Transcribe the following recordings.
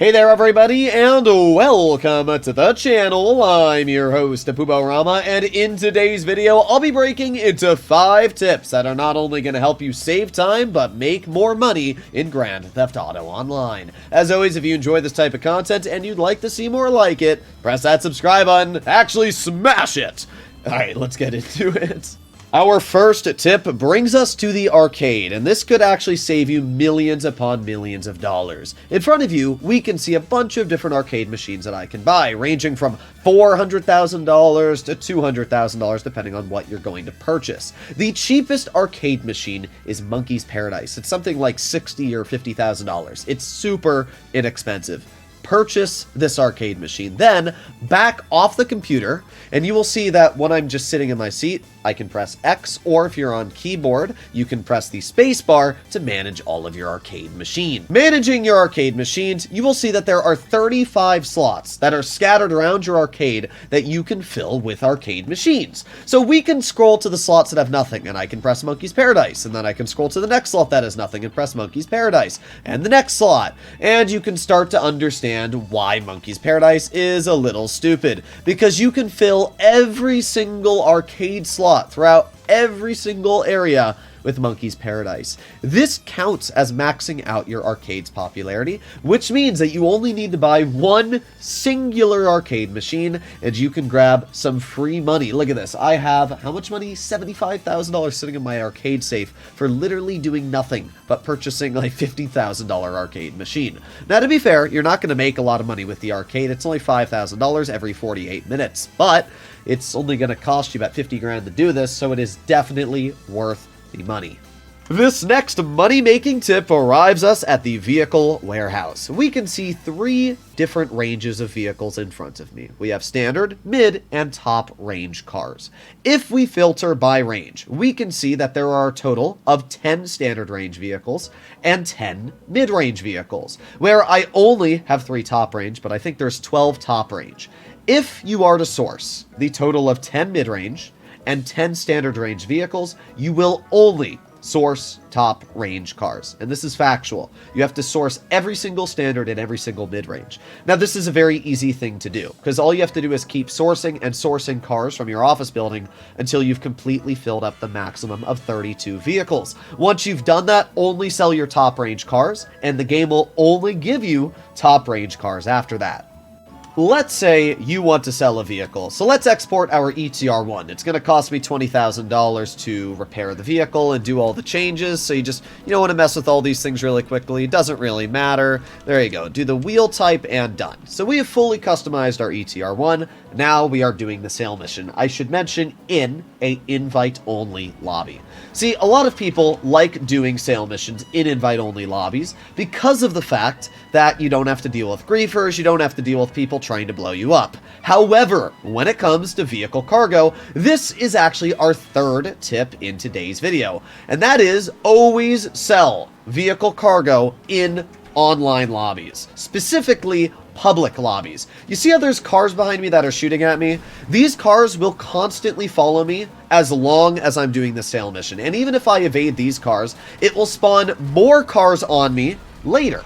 Hey there everybody, and welcome to the channel. I'm your host, Puborama, and in today's video, I'll be breaking into 5 tips that are not only going to help you save time, but make more money in Grand Theft Auto Online. As always, if you enjoy this type of content and you'd like to see more like it, press that subscribe button, actually smash it! Alright, let's get into it. Our first tip brings us to the arcade, and this could actually save you millions upon millions of dollars. In front of you, we can see a bunch of different arcade machines that I can buy, ranging from $400,000 to $200,000 depending on what you're going to purchase. The cheapest arcade machine is Monkey's Paradise. It's something like $60,000 or $50,000. It's super inexpensive. Purchase this arcade machine, then back off the computer, and you will see that when I'm just sitting in my seat, I can press X, or if you're on keyboard, you can press the space bar to manage all of your arcade machine. Managing your arcade machines, you will see that there are 35 slots that are scattered around your arcade that you can fill with arcade machines. So we can scroll to the slots that have nothing, and I can press Monkey's Paradise, and then I can scroll to the next slot that has nothing and press Monkey's Paradise, and the next slot. And you can start to understand why Monkey's Paradise is a little stupid, because you can fill every single arcade slot throughout every single area with Monkey's Paradise. This counts as maxing out your arcade's popularity, which means that you only need to buy one singular arcade machine and you can grab some free money. Look at this. I have, how much money? $75,000 sitting in my arcade safe for literally doing nothing but purchasing a $50,000 arcade machine. Now, to be fair, you're not going to make a lot of money with the arcade. It's only $5,000 every 48 minutes, but it's only going to cost you about 50 grand to do this, so it is definitely worth the money. This next money-making tip arrives us at the vehicle warehouse. We can see 3 different ranges of vehicles in front of me. We have standard, mid, and top range cars. If we filter by range, we can see that there are a total of 10 standard range vehicles and 10 mid-range vehicles, where I only have 3 top range, but I think there's 12 top range. If you are to source the total of 10 mid-range and 10 standard range vehicles, you will only source top range cars. And this is factual. You have to source every single standard and every single mid-range. Now, this is a very easy thing to do, because all you have to do is keep sourcing and sourcing cars from your office building until you've completely filled up the maximum of 32 vehicles. Once you've done that, only sell your top range cars, and the game will only give you top range cars after that. Let's say you want to sell a vehicle, so let's export our ETR1. It's going to cost me $20,000 to repair the vehicle and do all the changes, so you don't want to mess with all these things really quickly. It doesn't really matter. There you go. Do the wheel type and done. So we have fully customized our ETR1. Now we are doing the sale mission. I should mention in a invite-only lobby. See, a lot of people like doing sale missions in invite-only lobbies because of the fact that you don't have to deal with griefers, you don't have to deal with people trying to blow you up. However, when it comes to vehicle cargo, this is actually our 3rd tip in today's video, and that is always sell vehicle cargo in online lobbies, specifically public lobbies. You see how there's cars behind me that are shooting at me? These cars will constantly follow me as long as I'm doing the sale mission, and even if I evade these cars, it will spawn more cars on me later.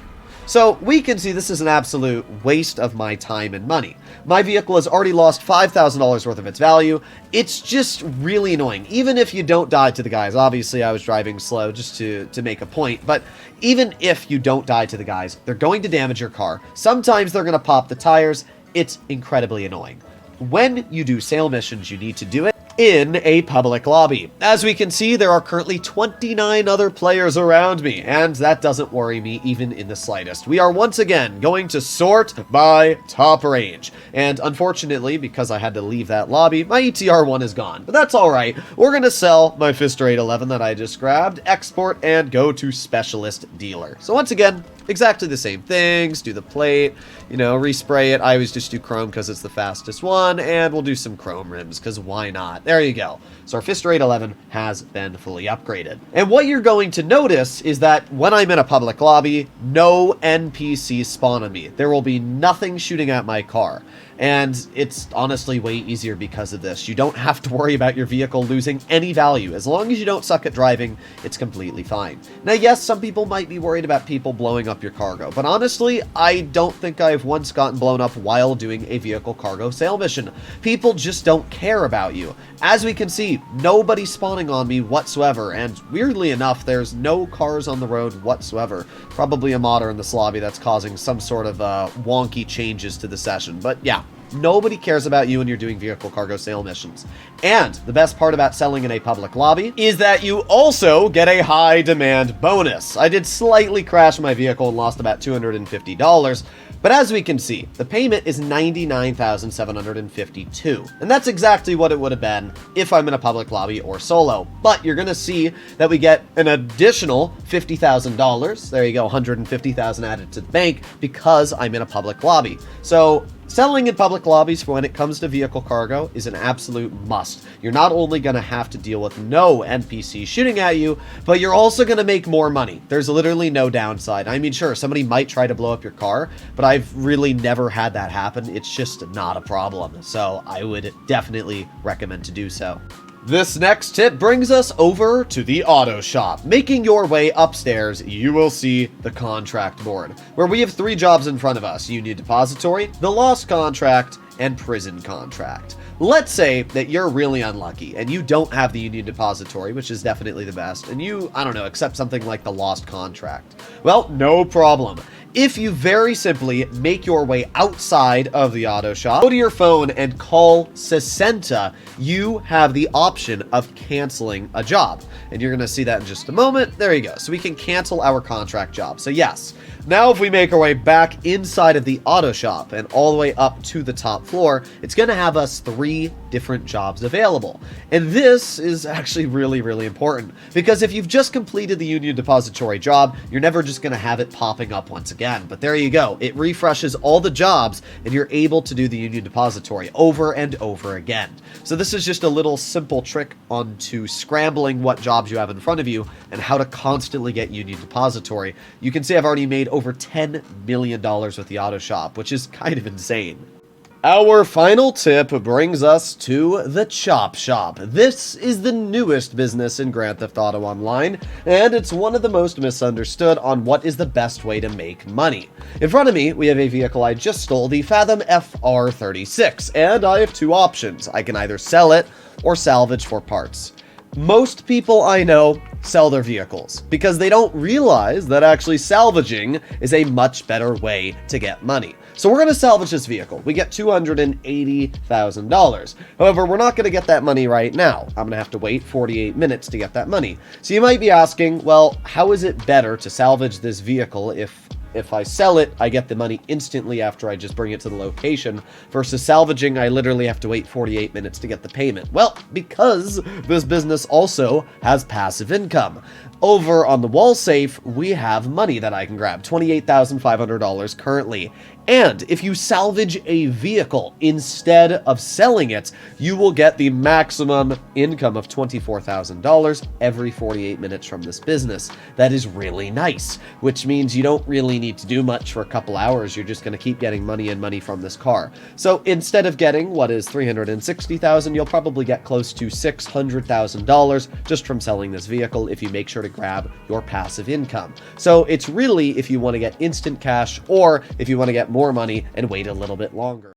So we can see this is an absolute waste of my time and money. My vehicle has already lost $5,000 worth of its value. It's just really annoying. Even if you don't die to the guys, obviously I was driving slow just to make a point, but even if you don't die to the guys, they're going to damage your car. Sometimes they're going to pop the tires. It's incredibly annoying. When you do sale missions, you need to do it in a public lobby. As we can see, there are currently 29 other players around me, and that doesn't worry me even in the slightest. We are once again going to sort by top range, and unfortunately, because I had to leave that lobby, my ETR1 is gone, but that's alright. We're gonna sell my Fister 811 that I just grabbed, export, and go to specialist dealer. So once again, exactly the same things, do the plate, respray it. I always just do chrome because it's the fastest one, and we'll do some chrome rims because why not? there you go. So our Fist Raid 11 has been fully upgraded. And what you're going to notice is that when I'm in a public lobby, no NPCs spawn on me. There will be nothing shooting at my car. And it's honestly way easier because of this. You don't have to worry about your vehicle losing any value. As long as you don't suck at driving, it's completely fine. Now, yes, some people might be worried about people blowing up your cargo, but honestly, I don't think I've once gotten blown up while doing a vehicle cargo sale mission. People just don't care about you. As we can see, nobody's spawning on me whatsoever, and weirdly enough, there's no cars on the road whatsoever. Probably a modder in this lobby that's causing some sort of wonky changes to the session, but yeah. Nobody cares about you when you're doing vehicle cargo sale missions. And the best part about selling in a public lobby is that you also get a high demand bonus. I did slightly crash my vehicle and lost about $250, but as we can see, the payment is $99,752. And that's exactly what it would have been if I'm in a public lobby or solo. But you're going to see that we get an additional $50,000. There you go, $150,000 added to the bank because I'm in a public lobby. So selling in public lobbies when it comes to vehicle cargo is an absolute must. You're not only going to have to deal with no NPCs shooting at you, but you're also going to make more money. There's literally no downside. I mean, sure, somebody might try to blow up your car, but I've really never had that happen. It's just not a problem. So I would definitely recommend to do so. This next tip brings us over to the auto shop. Making your way upstairs, you will see the contract board, where we have 3 jobs in front of us: Union Depository, the Lost Contract, and Prison Contract. Let's say that you're really unlucky and you don't have the Union Depository, which is definitely the best, and you, I don't know, accept something like the Lost Contract. Well, no problem. If you very simply make your way outside of the auto shop, go to your phone and call Sesenta, you have the option of canceling a job. And you're going to see that in just a moment. There you go. So we can cancel our contract job. So yes, now if we make our way back inside of the auto shop and all the way up to the top floor, it's going to have us 3 different jobs available. And this is actually really, really important, because if you've just completed the Union Depository job, you're never just going to have it popping up once again. But there you go. It refreshes all the jobs and you're able to do the Union Depository over and over again. So this is just a little simple trick onto scrambling what jobs you have in front of you and how to constantly get Union Depository. You can see I've already made over $10 million with the auto shop, which is kind of insane. Our final tip brings us to the Chop Shop. This is the newest business in Grand Theft Auto Online, and it's one of the most misunderstood on what is the best way to make money. In front of me, we have a vehicle I just stole, the Fathom FR36, and I have 2 options. I can either sell it or salvage for parts. Most people I know sell their vehicles because they don't realize that actually salvaging is a much better way to get money. So we're going to salvage this vehicle. We get $280,000. However, we're not going to get that money right now. I'm going to have to wait 48 minutes to get that money. So you might be asking, well, how is it better to salvage this vehicle if I sell it, I get the money instantly after I just bring it to the location, versus salvaging, I literally have to wait 48 minutes to get the payment? Well, because this business also has passive income. Over on the wall safe, we have money that I can grab, $28,500 currently. And if you salvage a vehicle instead of selling it, you will get the maximum income of $24,000 every 48 minutes from this business. That is really nice, which means you don't really need to do much for a couple hours. You're just going to keep getting money and money from this car. So instead of getting what is $360,000, you'll probably get close to $600,000 just from selling this vehicle if you make sure to grab your passive income. So it's really if you want to get instant cash or if you want to get more money and wait a little bit longer.